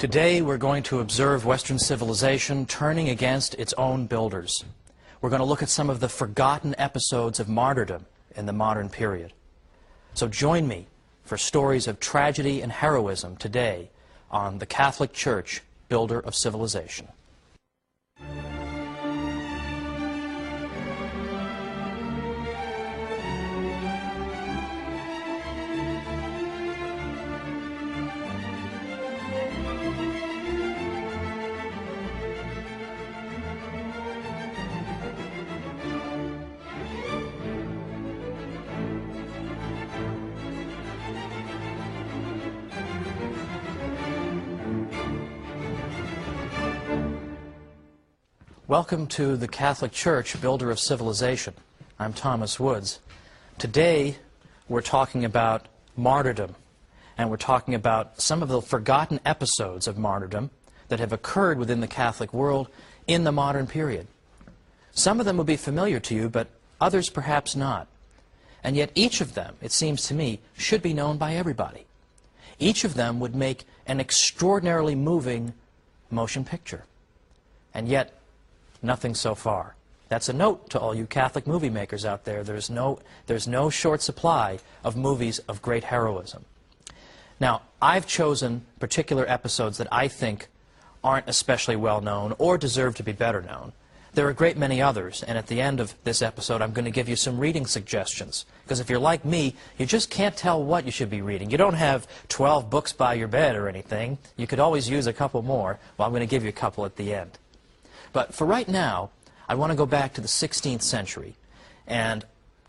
Today we're going to observe Western civilization turning against its own builders. We're going to look at some of the forgotten episodes of martyrdom in the modern period. So join me for stories of tragedy and heroism today on the Catholic Church, Builder of Civilization. Welcome to the Catholic Church, Builder of Civilization. I'm Thomas Woods. Today we're talking about martyrdom, and we're talking about some of the forgotten episodes of martyrdom that have occurred within the Catholic world in the modern period. Some of them will be familiar to you, but others perhaps not. And yet each of them, it seems to me, should be known by everybody. Each of them would make an extraordinarily moving motion picture. And yet, nothing so far. That's a note to all you Catholic movie makers out there. There's no short supply of movies of great heroism. Now, I've chosen particular episodes that I think aren't especially well known or deserve to be better known. There are a great many others, and at the end of this episode I'm going to give you some reading suggestions. Because if you're like me, you just can't tell what you should be reading. You don't have 12 books by your bed or anything. You could always use a couple more. Well, I'm going to give you a couple at the end. But for right now, I want to go back to the 16th century and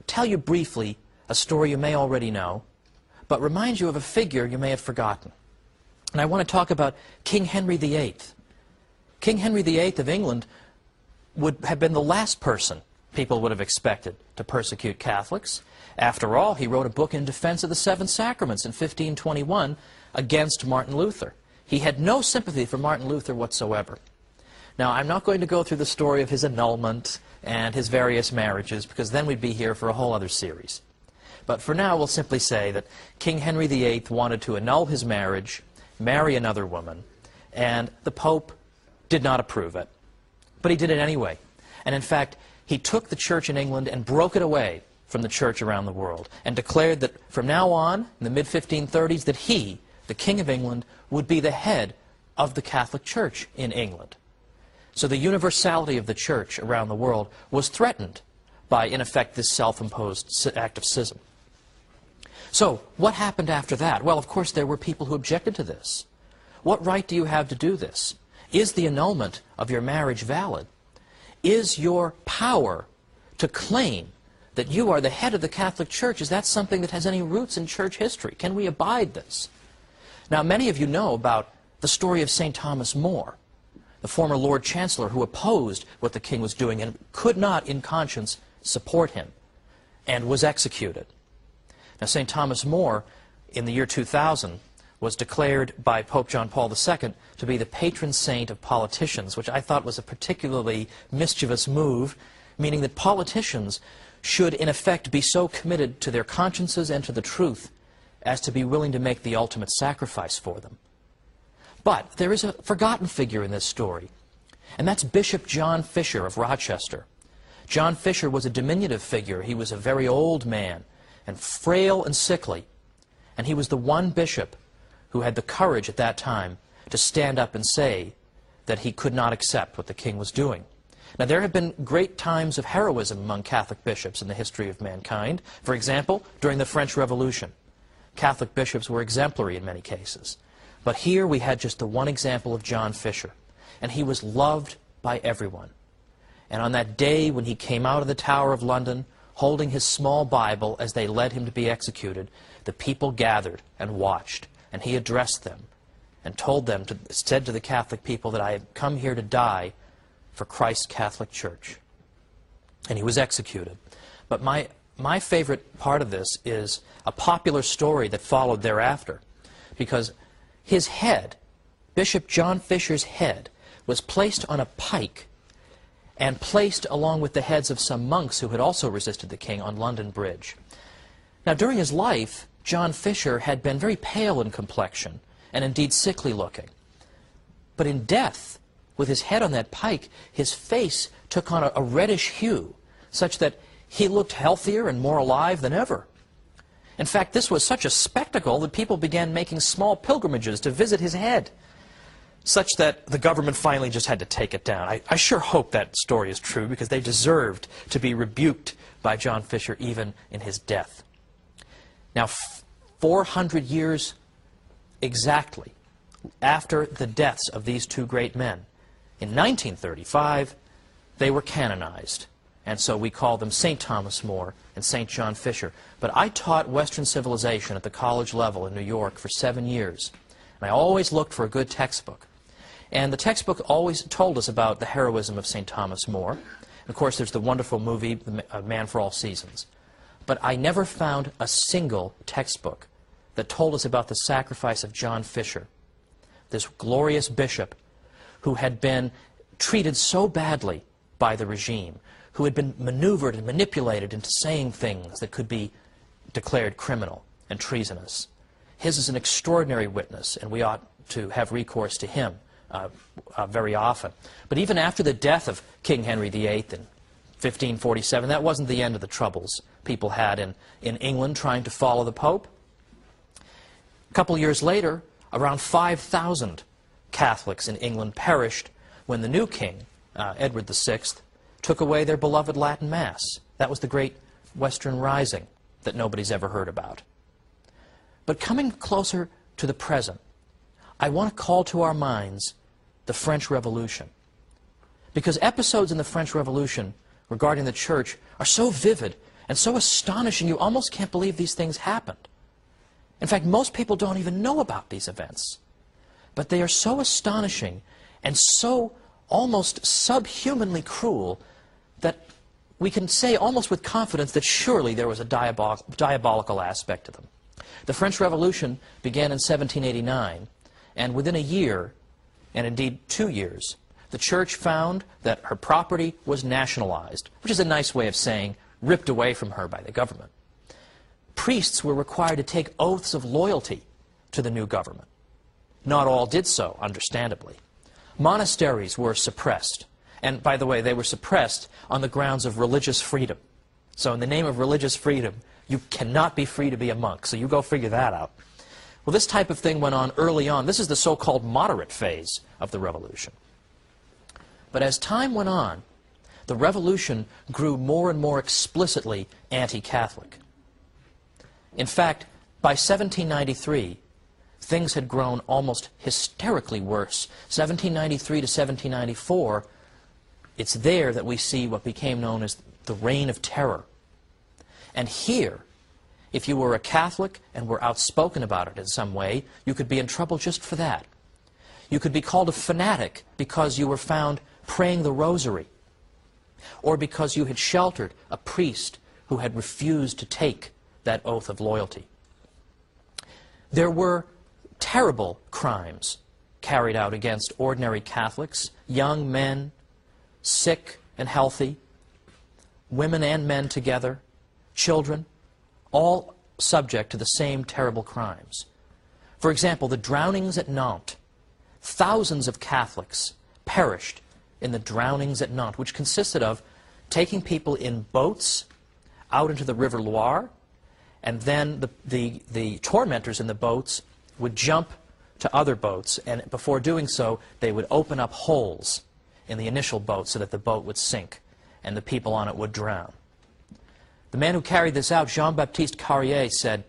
tell you briefly a story you may already know, but remind you of a figure you may have forgotten. And I want to talk about King Henry VIII. King Henry VIII of England would have been the last person people would have expected to persecute Catholics. After all, he wrote a book in defense of the Seven Sacraments in 1521 against Martin Luther. He had no sympathy for Martin Luther whatsoever. Now, I'm not going to go through the story of his annulment and his various marriages, because then we'd be here for a whole other series. But for now, we'll simply say that King Henry VIII wanted to annul his marriage, marry another woman, and the Pope did not approve it. But he did it anyway. And in fact, he took the church in England and broke it away from the church around the world, and declared that from now on, in the mid-1530s, that he, the King of England, would be the head of the Catholic Church in England. So the universality of the church around the world was threatened by, in effect, this self-imposed act of schism. So what happened after that? Well, of course, there were people who objected to this. What right do you have to do this? Is the annulment of your marriage valid? Is your power to claim that you are the head of the Catholic Church, is that something that has any roots in church history? Can we abide this? Now, many of you know about the story of St. Thomas More, the former Lord Chancellor who opposed what the king was doing and could not, in conscience, support him, and was executed. Now, St. Thomas More, in the year 2000, was declared by Pope John Paul II to be the patron saint of politicians, which I thought was a particularly mischievous move, meaning that politicians should, in effect, be so committed to their consciences and to the truth as to be willing to make the ultimate sacrifice for them. But there is a forgotten figure in this story, and that's Bishop John Fisher of Rochester. John Fisher was a diminutive figure. He was a very old man, and frail and sickly, and he was the one bishop who had the courage at that time to stand up and say that he could not accept what the king was doing. Now, there have been great times of heroism among Catholic bishops in the history of mankind. For example, during the French Revolution, Catholic bishops were exemplary in many cases. But here we had just the one example of John Fisher, and he was loved by everyone. And on that day when he came out of the Tower of London, holding his small Bible as they led him to be executed, the people gathered and watched, and he addressed them and said to the Catholic people that I had come here to die for Christ's Catholic Church. And he was executed. But my favorite part of this is a popular story that followed thereafter, because his head, Bishop John Fisher's head, was placed on a pike and placed along with the heads of some monks who had also resisted the king on London Bridge. Now, during his life, John Fisher had been very pale in complexion and indeed sickly looking. But in death, with his head on that pike, his face took on a reddish hue, such that he looked healthier and more alive than ever. In fact, this was such a spectacle that people began making small pilgrimages to visit his head, such that the government finally just had to take it down. I sure hope that story is true, because they deserved to be rebuked by John Fisher even in his death. Now, 400 years exactly after the deaths of these two great men, in 1935, they were canonized. And so we call them St. Thomas More and St. John Fisher. But I taught Western civilization at the college level in New York for 7 years. And I always looked for a good textbook. And the textbook always told us about the heroism of St. Thomas More. And of course, there's the wonderful movie, The Man for All Seasons. But I never found a single textbook that told us about the sacrifice of John Fisher, this glorious bishop who had been treated so badly by the regime, who had been maneuvered and manipulated into saying things that could be declared criminal and treasonous. His is an extraordinary witness, and we ought to have recourse to him very often. But even after the death of King Henry VIII in 1547, that wasn't the end of the troubles people had in England trying to follow the Pope. A couple years later, around 5,000 Catholics in England perished when the new king, Edward VI, took away their beloved Latin Mass. That was the great Western Rising that nobody's ever heard about. But coming closer to the present, I want to call to our minds the French Revolution. Because episodes in the French Revolution regarding the church are so vivid and so astonishing, you almost can't believe these things happened. In fact, most people don't even know about these events. But they are so astonishing and so almost subhumanly cruel that we can say almost with confidence that surely there was a diabolical aspect to them. The French Revolution began in 1789, and within a year, and indeed 2 years, the church found that her property was nationalized, which is a nice way of saying ripped away from her by the government. Priests were required to take oaths of loyalty to the new government. Not all did so, understandably. Monasteries were suppressed. And, by the way, they were suppressed on the grounds of religious freedom. So in the name of religious freedom, you cannot be free to be a monk. So you go figure that out. Well, this type of thing went on early on. This is the so-called moderate phase of the revolution. But as time went on, the revolution grew more and more explicitly anti-Catholic. In fact, by 1793, things had grown almost hysterically worse. 1793 to 1794, it's there that we see what became known as the Reign of Terror. And here, if you were a Catholic and were outspoken about it in some way, you could be in trouble just for that. You could be called a fanatic because you were found praying the rosary, or because you had sheltered a priest who had refused to take that oath of loyalty. There were terrible crimes carried out against ordinary Catholics, young men, sick and healthy, women and men together, children, all subject to the same terrible crimes. For example, the drownings at Nantes. Thousands of Catholics perished in the drownings at Nantes, which consisted of taking people in boats out into the River Loire, and then the tormentors in the boats would jump to other boats, and before doing so, they would open up holes in the initial boat so that the boat would sink and the people on it would drown. The man who carried this out, Jean-Baptiste Carrier, said,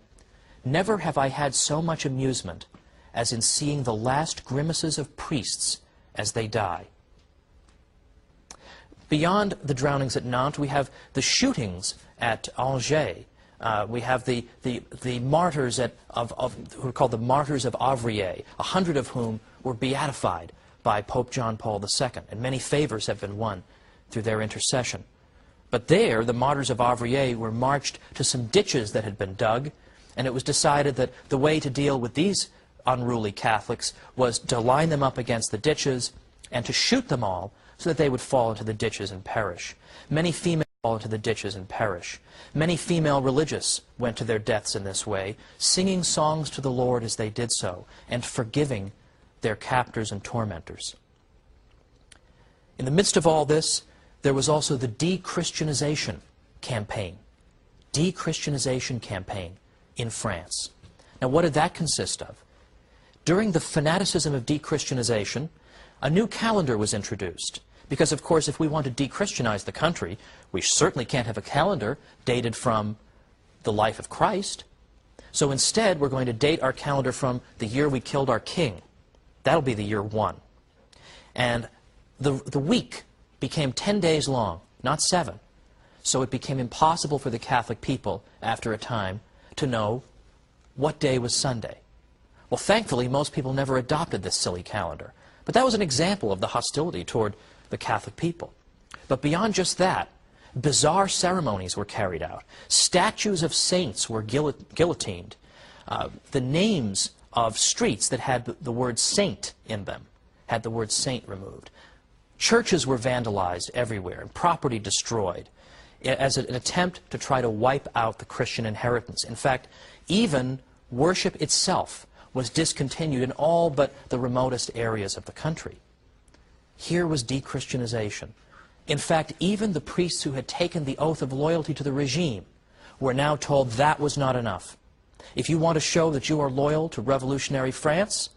"Never have I had so much amusement as in seeing the last grimaces of priests as they die." Beyond the drownings at Nantes, we have the shootings at Angers. We have the martyrs who are called the martyrs of Avrillé, 100 of whom were beatified by Pope John Paul II, and many favors have been won through their intercession. But there, the martyrs of Avrillé were marched to some ditches that had been dug, and it was decided that the way to deal with these unruly Catholics was to line them up against the ditches and to shoot them all so that they would fall into the ditches and perish. Many females fall into the ditches and perish. Many female religious went to their deaths in this way, singing songs to the Lord as they did so, and forgiving their captors and tormentors. In the midst of all this, there was also the de-Christianization campaign. De-Christianization campaign in France. Now, what did that consist of? During the fanaticism of de-Christianization, a new calendar was introduced. Because, of course, if we want to de-Christianize the country, we certainly can't have a calendar dated from the life of Christ. So instead, we're going to date our calendar from the year we killed our king. That'll be the year 1. And the week became 10 days long, not 7. So it became impossible for the Catholic people, after a time, to know what day was Sunday. Well, thankfully, most people never adopted this silly calendar. But that was an example of the hostility toward the Catholic people. But beyond just that, bizarre ceremonies were carried out. Statues of saints were guillotined. The names of streets that had the word saint in them had the word saint removed. Churches were vandalized everywhere and property destroyed as an attempt to try to wipe out the Christian inheritance. In fact, even worship itself was discontinued in all but the remotest areas of the country. Here was de-Christianization. In fact, even the priests who had taken the oath of loyalty to the regime were now told that was not enough. If you want to show that you are loyal to revolutionary France,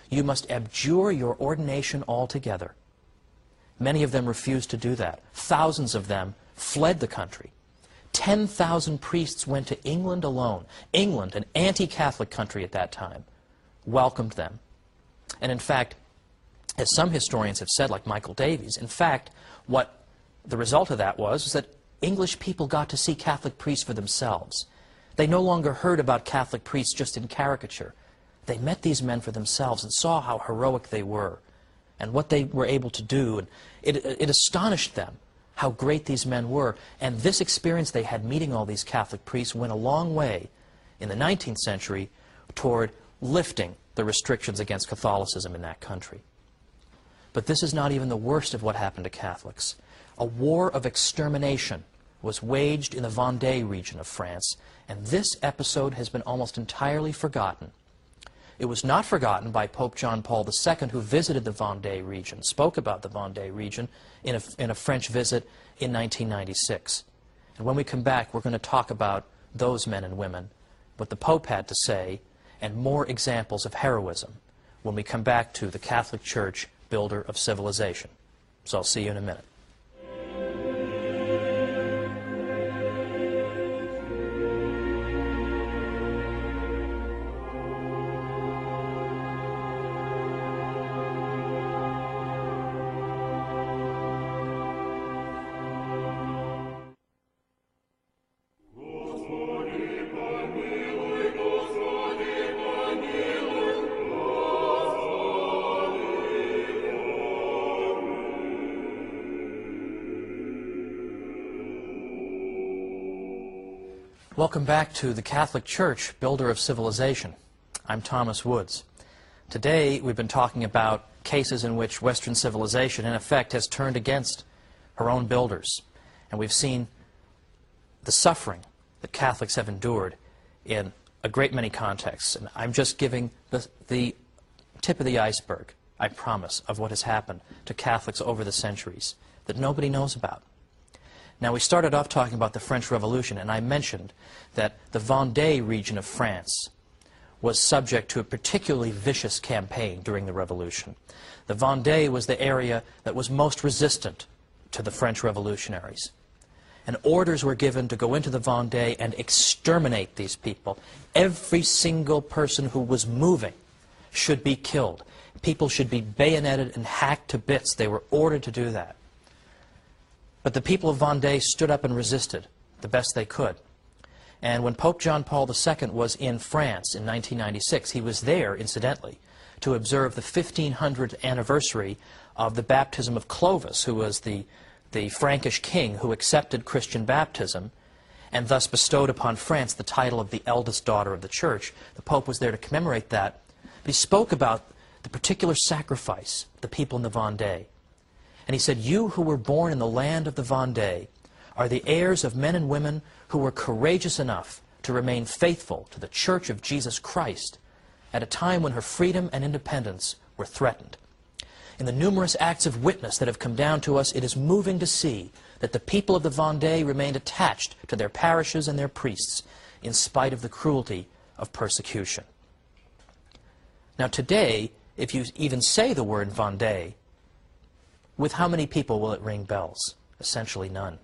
you must abjure your ordination altogether. Many of them refused to do that. Thousands of them fled the country. 10,000 priests went to England alone. England, an anti-Catholic country at that time, welcomed them. And in fact, as some historians have said, like Michael Davies, in fact, what the result of that was that English people got to see Catholic priests for themselves. They no longer heard about Catholic priests just in caricature. They met these men for themselves and saw how heroic they were and what they were able to do. And it astonished them how great these men were. And this experience they had meeting all these Catholic priests went a long way in the 19th century toward lifting the restrictions against Catholicism in that country. But this is not even the worst of what happened to Catholics. A war of extermination was waged in the Vendée region of France, and this episode has been almost entirely forgotten. It was not forgotten by Pope John Paul II, who visited the Vendée region, spoke about the Vendée region in a French visit in 1996. And when we come back, we're going to talk about those men and women, what the Pope had to say, and more examples of heroism when we come back to the Catholic Church, builder of civilization. So I'll see you in a minute. Welcome back to the Catholic Church, builder of civilization. I'm Thomas Woods. Today we've been talking about cases in which Western civilization, in effect, has turned against her own builders. And we've seen the suffering that Catholics have endured in a great many contexts. And I'm just giving the tip of the iceberg, I promise, of what has happened to Catholics over the centuries that nobody knows about. Now, we started off talking about the French Revolution, and I mentioned that the Vendée region of France was subject to a particularly vicious campaign during the Revolution. The Vendée was the area that was most resistant to the French revolutionaries. And orders were given to go into the Vendée and exterminate these people. Every single person who was moving should be killed. People should be bayoneted and hacked to bits. They were ordered to do that. But the people of Vendée stood up and resisted the best they could. And when Pope John Paul II was in France in 1996, he was there, incidentally, to observe the 1500th anniversary of the baptism of Clovis, who was the Frankish king who accepted Christian baptism and thus bestowed upon France the title of the eldest daughter of the Church. The Pope was there to commemorate that. But he spoke about the particular sacrifice of the people in the Vendée. And he said, "You who were born in the land of the Vendée are the heirs of men and women who were courageous enough to remain faithful to the Church of Jesus Christ at a time when her freedom and independence were threatened. In the numerous acts of witness that have come down to us, it is moving to see that the people of the Vendée remained attached to their parishes and their priests in spite of the cruelty of persecution. Now today, if you even say the word Vendée, with how many people will it ring bells? Essentially none.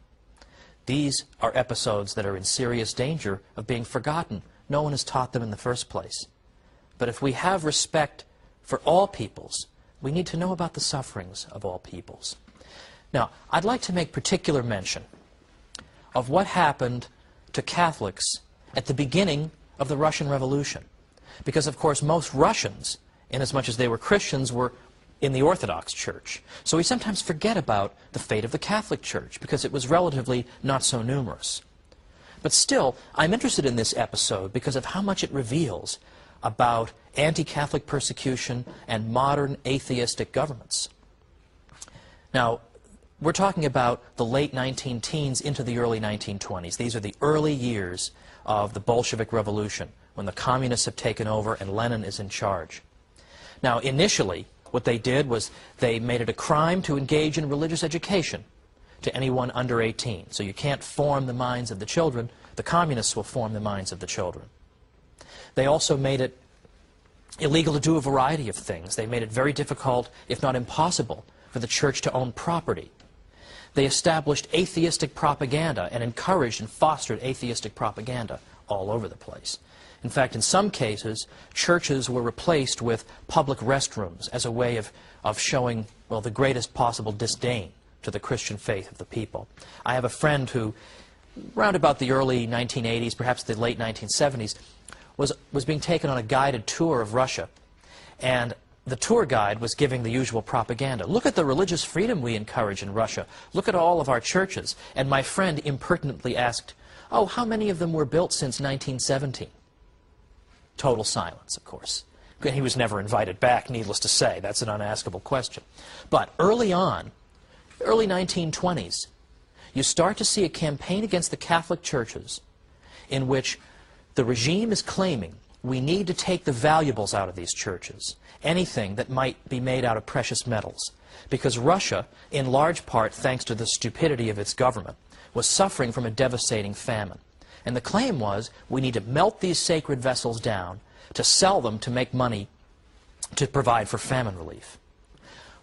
These are episodes that are in serious danger of being forgotten. No one has taught them in the first place. But if we have respect for all peoples, we need to know about the sufferings of all peoples. Now, I'd like to make particular mention of what happened to Catholics at the beginning of the Russian Revolution. Because, of course, most Russians, inasmuch as they were Christians, were in the Orthodox Church. So we sometimes forget about the fate of the Catholic Church because it was relatively not so numerous. But still, I'm interested in this episode because of how much it reveals about anti-Catholic persecution and modern atheistic governments. Now, we're talking about the late 19-teens into the early 1920s. These are the early years of the Bolshevik Revolution, when the communists have taken over and Lenin is in charge. Now, initially, what they did was they made it a crime to engage in religious education to anyone under 18. So you can't form the minds of the children. The communists will form the minds of the children. They also made it illegal to do a variety of things. They made it very difficult, if not impossible, for the church to own property. They established atheistic propaganda and encouraged and fostered atheistic propaganda all over the place. In fact, in some cases, churches were replaced with public restrooms as a way of showing, well, the greatest possible disdain to the Christian faith of the people. I have a friend who, round about the early 1980s, perhaps the late 1970s, was being taken on a guided tour of Russia. And the tour guide was giving the usual propaganda. Look at the religious freedom we encourage in Russia. Look at all of our churches. And my friend impertinently asked, oh, how many of them were built since 1917? Total silence, of course. He was never invited back, needless to say. That's an unaskable question. But early on, early 1920s, you start to see a campaign against the Catholic churches in which the regime is claiming we need to take the valuables out of these churches, anything that might be made out of precious metals, because Russia, in large part thanks to the stupidity of its government, was suffering from a devastating famine. And the claim was, we need to melt these sacred vessels down to sell them to make money to provide for famine relief.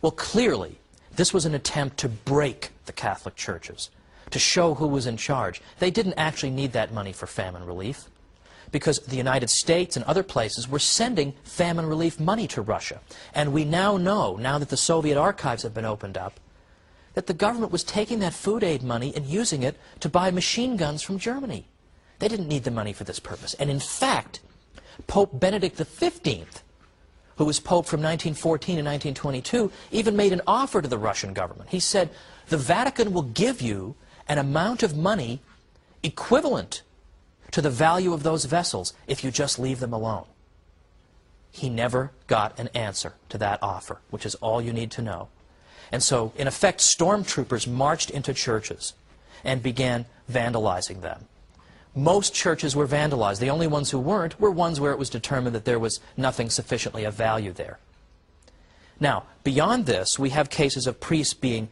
Well, clearly, this was an attempt to break the Catholic churches, to show who was in charge. They didn't actually need that money for famine relief, because the United States and other places were sending famine relief money to Russia. And we now know, now that the Soviet archives have been opened up, that the government was taking that food aid money and using it to buy machine guns from Germany. They didn't need the money for this purpose. And in fact, Pope Benedict XV, who was Pope from 1914 to 1922, even made an offer to the Russian government. He said, the Vatican will give you an amount of money equivalent to the value of those vessels if you just leave them alone. He never got an answer to that offer, which is all you need to know. And so, in effect, stormtroopers marched into churches and began vandalizing them. Most churches were vandalized. The only ones who weren't were ones where it was determined that there was nothing sufficiently of value there. Now, beyond this, we have cases of priests being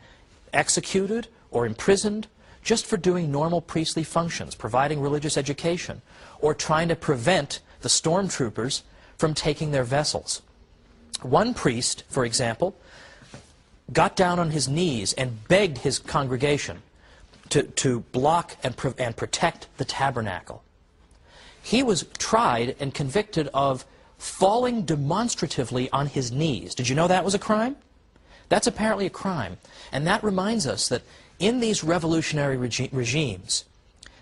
executed or imprisoned just for doing normal priestly functions, providing religious education, or trying to prevent the stormtroopers from taking their vessels. One priest, for example, got down on his knees and begged his congregation to block and protect the tabernacle. He was tried and convicted of falling demonstratively on his knees. Did you know that was a crime? That's apparently a crime. And that reminds us that in these revolutionary regimes,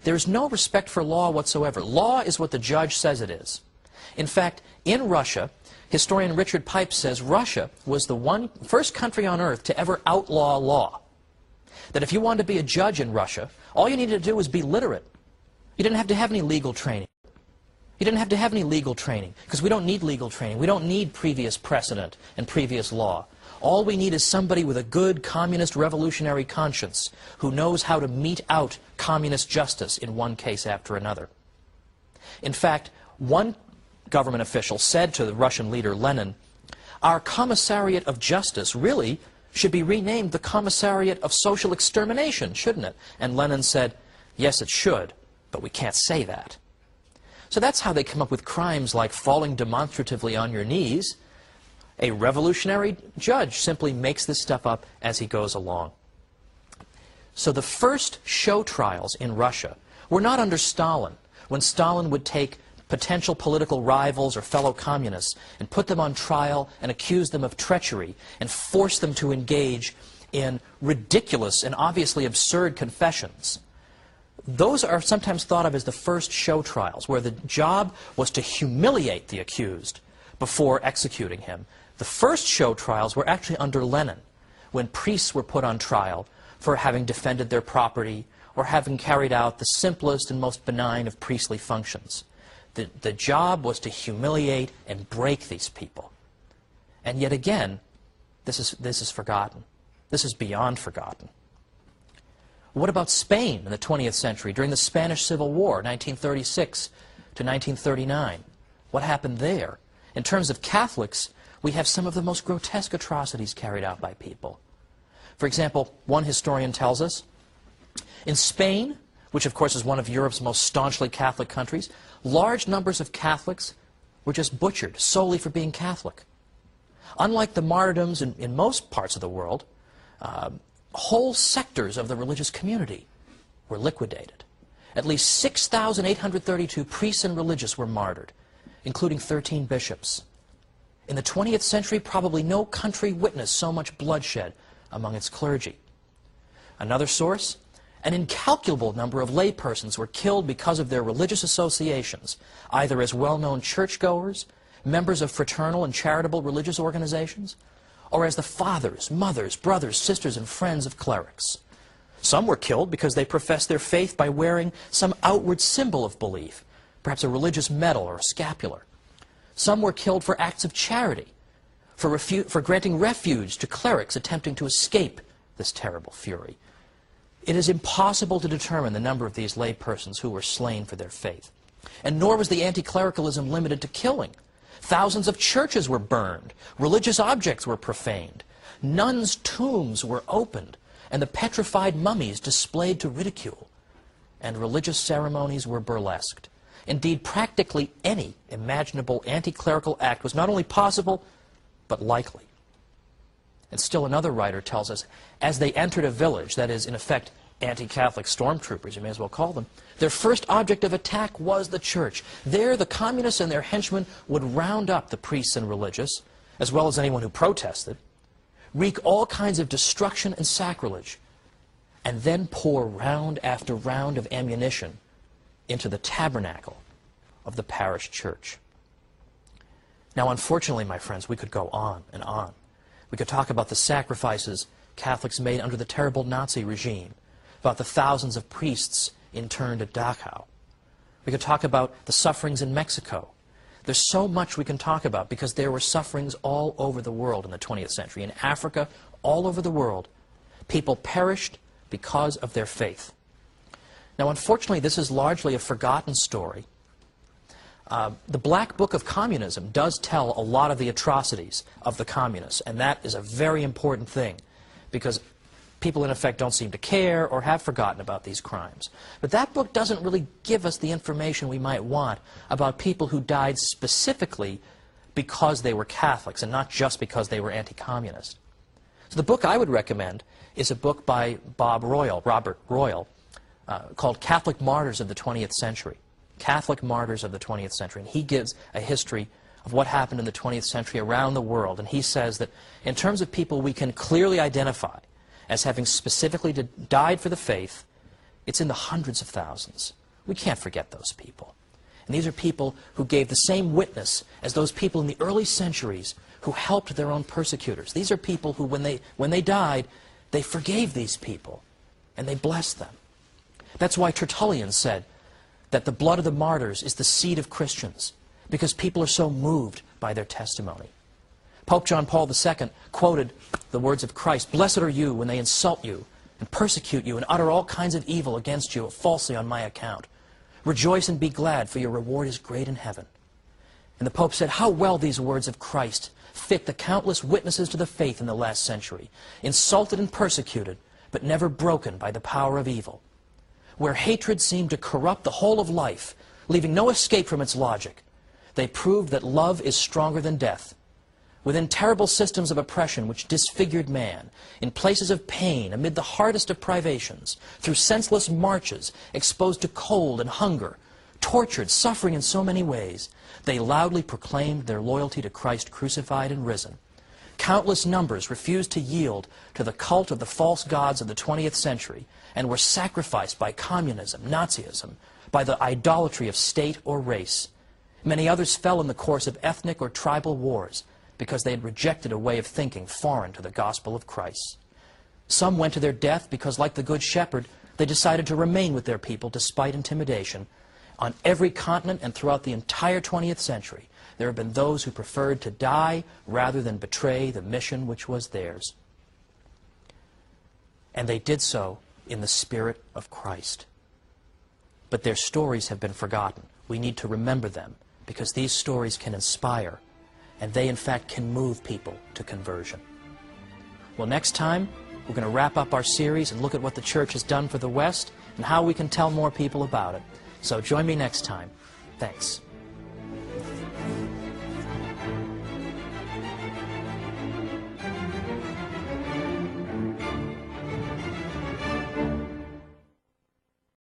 there is no respect for law whatsoever. Law is what the judge says it is. In fact, in Russia, historian Richard Pipes says Russia was the first country on earth to ever outlaw law. That if you wanted to be a judge in Russia, all you needed to do was be literate. You didn't have to have any legal training. You didn't have to have any legal training, because we don't need legal training. We don't need previous precedent and previous law. All we need is somebody with a good communist revolutionary conscience who knows how to mete out communist justice in one case after another. In fact, one government official said to the Russian leader Lenin, Our Commissariat of Justice really should be renamed the Commissariat of Social Extermination, shouldn't it? And Lenin said, yes, it should, but we can't say that. So that's how they come up with crimes like falling demonstratively on your knees. A revolutionary judge simply makes this stuff up as he goes along. So the first show trials in Russia were not under Stalin, when Stalin would take potential political rivals or fellow communists and put them on trial and accuse them of treachery and force them to engage in ridiculous and obviously absurd confessions. Those are sometimes thought of as the first show trials, where the job was to humiliate the accused before executing him. The first show trials were actually under Lenin, when priests were put on trial for having defended their property or having carried out the simplest and most benign of priestly functions. The job was to humiliate and break these people. And yet again, this is forgotten. This is beyond forgotten. What about Spain in the 20th century during the Spanish Civil War, 1936 to 1939? What happened there? In terms of Catholics, we have some of the most grotesque atrocities carried out by people. For example, one historian tells us, in Spain, which of course is one of Europe's most staunchly Catholic countries, large numbers of Catholics were just butchered solely for being Catholic. Unlike the martyrdoms in most parts of the world, whole sectors of the religious community were liquidated. At least 6,832 priests and religious were martyred, including 13 bishops. In the 20th century, probably no country witnessed so much bloodshed among its clergy. Another source, an incalculable number of laypersons were killed because of their religious associations, either as well-known churchgoers, members of fraternal and charitable religious organizations, or as the fathers, mothers, brothers, sisters, and friends of clerics. Some were killed because they professed their faith by wearing some outward symbol of belief, perhaps a religious medal or a scapular. Some were killed for acts of charity, for granting refuge to clerics attempting to escape this terrible fury. It is impossible to determine the number of these laypersons who were slain for their faith. And nor was the anti-clericalism limited to killing. Thousands of churches were burned, religious objects were profaned, nuns' tombs were opened, and the petrified mummies displayed to ridicule, and religious ceremonies were burlesqued. Indeed, practically any imaginable anti-clerical act was not only possible, but likely. And still another writer tells us, as they entered a village, that is, in effect, anti-Catholic stormtroopers, you may as well call them, their first object of attack was the church. There, the communists and their henchmen would round up the priests and religious, as well as anyone who protested, wreak all kinds of destruction and sacrilege, and then pour round after round of ammunition into the tabernacle of the parish church. Now, unfortunately, my friends, we could go on and on. We could talk about the sacrifices Catholics made under the terrible Nazi regime, about the thousands of priests interned at Dachau. We could talk about the sufferings in Mexico. There's so much we can talk about because there were sufferings all over the world in the 20th century. In Africa, all over the world, people perished because of their faith. Now, unfortunately, this is largely a forgotten story. The Black Book of Communism does tell a lot of the atrocities of the communists, and that is a very important thing because people, in effect, don't seem to care or have forgotten about these crimes. But that book doesn't really give us the information we might want about people who died specifically because they were Catholics and not just because they were anti-communist. So the book I would recommend is a book by Robert Royal, called Catholic Martyrs of the 20th Century. Catholic Martyrs of the 20th Century. And he gives a history of what happened in the 20th century around the world. And he says that in terms of people we can clearly identify as having specifically died for the faith, it's in the hundreds of thousands. We can't forget those people. And these are people who gave the same witness as those people in the early centuries who helped their own persecutors. These are people who, when they died, they forgave these people and they blessed them. That's why Tertullian said that the blood of the martyrs is the seed of Christians, because people are so moved by their testimony. Pope John Paul II quoted the words of Christ, "Blessed are you when they insult you and persecute you and utter all kinds of evil against you falsely on my account. Rejoice and be glad, for your reward is great in heaven." And the Pope said how well these words of Christ fit the countless witnesses to the faith in the last century, insulted and persecuted, but never broken by the power of evil. Where hatred seemed to corrupt the whole of life, leaving no escape from its logic, they proved that love is stronger than death. Within terrible systems of oppression which disfigured man, in places of pain, amid the hardest of privations, through senseless marches, exposed to cold and hunger, tortured, suffering in so many ways, they loudly proclaimed their loyalty to Christ crucified and risen. Countless numbers refused to yield to the cult of the false gods of the 20th century and were sacrificed by communism, Nazism, by the idolatry of state or race. Many others fell in the course of ethnic or tribal wars because they had rejected a way of thinking foreign to the gospel of Christ. Some went to their death because, like the Good Shepherd, they decided to remain with their people despite intimidation. On every continent and throughout the entire 20th century, there have been those who preferred to die rather than betray the mission which was theirs. And they did so in the spirit of Christ. But their stories have been forgotten. We need to remember them because these stories can inspire, and they in fact can move people to conversion. Well, next time we're going to wrap up our series and look at what the Church has done for the West and how we can tell more people about it. So join me next time. Thanks.